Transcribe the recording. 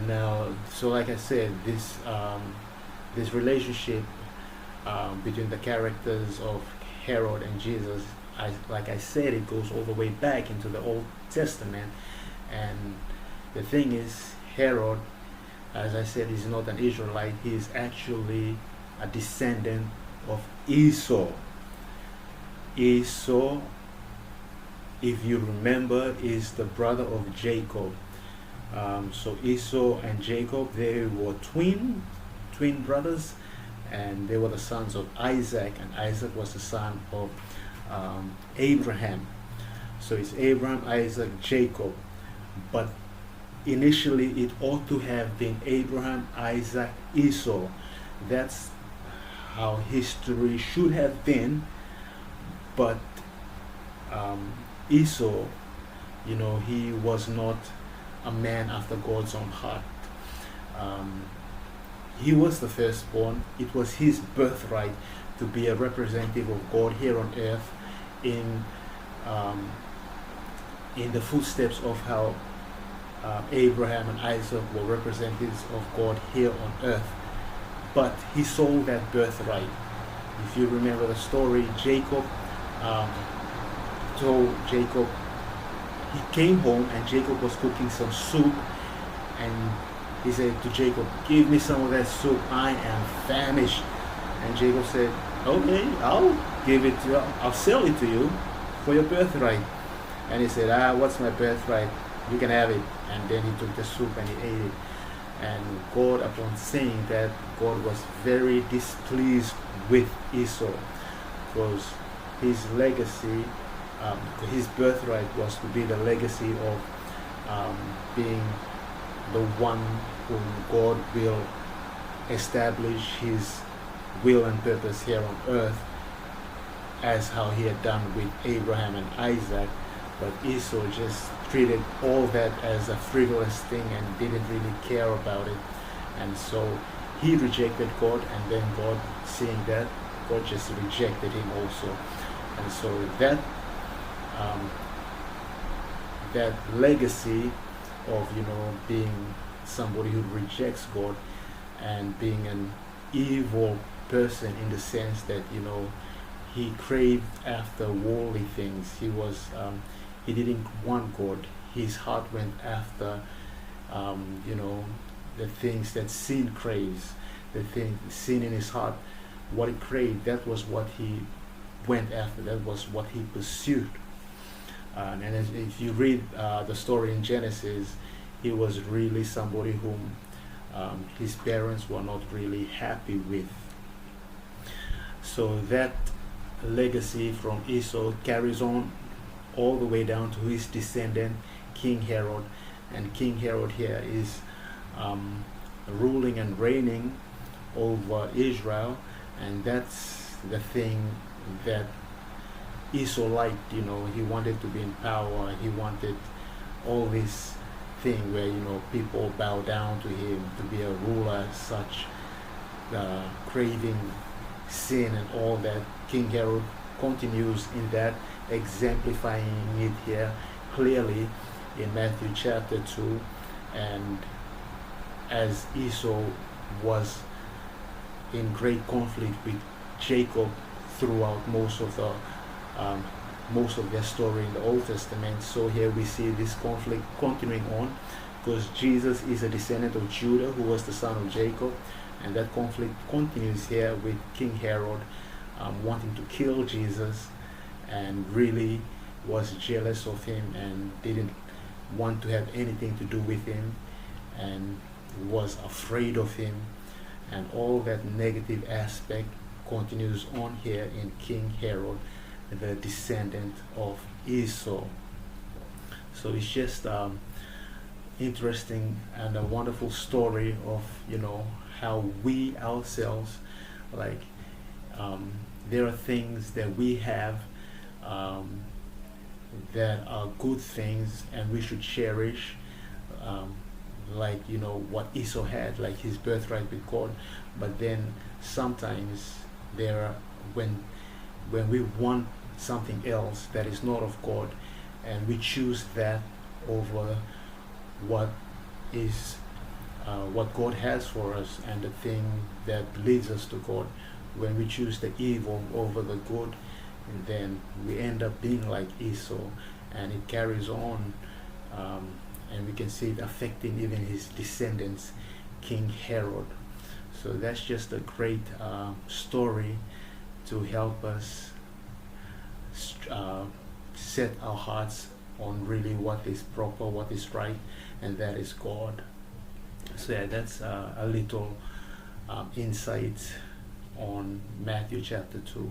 Now, so like I said, this relationship between the characters of Herod and Jesus, like I said, it goes all the way back into the Old Testament. And the thing is, Herod, as I said, is not an Israelite. He is actually a descendant of Esau. Esau, if you remember, is the brother of Jacob. So Esau and Jacob, they were twin brothers, and they were the sons of Isaac, and Isaac was the son of Abraham. So it's Abraham, Isaac, Jacob. But initially it ought to have been Abraham, Isaac, Esau. That's how history should have been. But Esau, he was not a man after God's own heart. He was the firstborn. It was his birthright to be a representative of God here on earth, in the footsteps of how Abraham and Isaac were representatives of God here on earth. But he sold that birthright. If you remember the story, Jacob told Jacob, he came home and Jacob was cooking some soup, and he said to Jacob, "Give me some of that soup, I am famished." And Jacob said, "Okay, I'll give it to you, I'll sell it to you for your birthright." And he said, "What's my birthright? You can have it." And then he took the soup and he ate it. And God, upon saying that, God was very displeased with Esau, because his legacy, his birthright was to be the legacy of being the one whom God will establish his will and purpose here on earth, as how he had done with Abraham and Isaac. But Esau just treated all that as a frivolous thing and didn't really care about it. And so he rejected God, and then God, seeing that, God just rejected him also. And so that that legacy of being somebody who rejects God and being an evil person, in the sense that he craved after worldly things. He didn't want God. His heart went after the things that sin craves, sin in his heart, what he craved. That was what he went after. That was what he pursued. And if you read the story in Genesis, he was really somebody whom his parents were not really happy with. So that legacy from Esau carries on all the way down to his descendant, King Herod. And King Herod here is ruling and reigning over Israel, and that's the thing that Esau liked. He wanted to be in power. He wanted all this thing where people bow down to him, to be a ruler as such, craving sin and all that. King Herod continues in that, exemplifying it here clearly in Matthew chapter 2. And as Esau was in great conflict with Jacob throughout most of their story in the Old Testament, so here we see this conflict continuing on, because Jesus is a descendant of Judah, who was the son of Jacob. And that conflict continues here with King Herod wanting to kill Jesus, and really was jealous of him and didn't want to have anything to do with him, and was afraid of him. And all that negative aspect continues on here in King Herod, the descendant of Esau. So it's just interesting and a wonderful story of how we ourselves, like there are things that we have that are good things and we should cherish, like what Esau had, like his birthright with God. But then sometimes when we want something else that is not of God, and we choose that over what is what God has for us and the thing that leads us to God. When we choose the evil over the good, then we end up being like Esau, and it carries on, and we can see it affecting even his descendants, King Herod. So that's just a great story to help us set our hearts on really what is proper, what is right, and that is God. So yeah, that's a little insight on Matthew chapter 2.